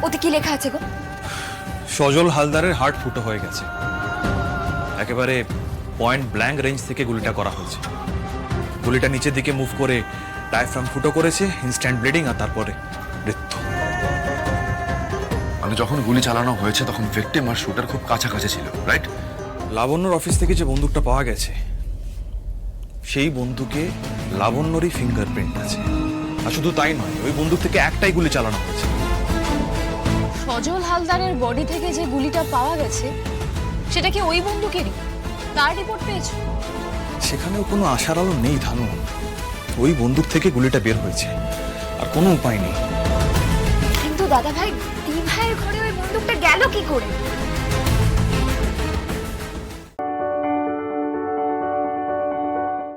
ওতে কি লেখা আছে গো? সজল হালদারের হার্ট ফুটো হয়ে গেছে। একেবারে পয়েন্ট ব্ল্যাঙ্ক রেঞ্জ থেকে গুলিটা করা হয়েছে। গুলিটা নিচের দিকে মুভ করে ডায়াফ্রাম ফুটো করেছে, ইনস্ট্যান্ট ব্লিডিং, আর তারপরে মৃত্যু। মানে যখন গুলি চালানো হয়েছে তখন ভিকটিম আর শুটার খুব কাছাকাছি ছিল, রাইট? লাবণ্যর অফিস থেকে যে বন্দুকটা পাওয়া গেছে সেই বন্দুকে লাবণ্যরই ফিঙ্গারপ্রিন্ট আছে। আর শুধু তাই নয়, ওই বন্দুক থেকে একটাই গুলি চালানো হয়েছে। সজল হালদারের বডি থেকে যে গুলিটা পাওয়া গেছে সেটা কি ওই বন্দুকেরই? তার রিপোর্ট পেয়েছো? সেখানেও কোনো আশার আলো নেই ধানু। ওই বন্দুক থেকে গুলিটা বের হয়েছে, আর কোনো উপায় নেই। কিন্তু দাদা ভাই, দি ভাইয়ের ঘরে ওই বন্দুকটা গেল কি করে?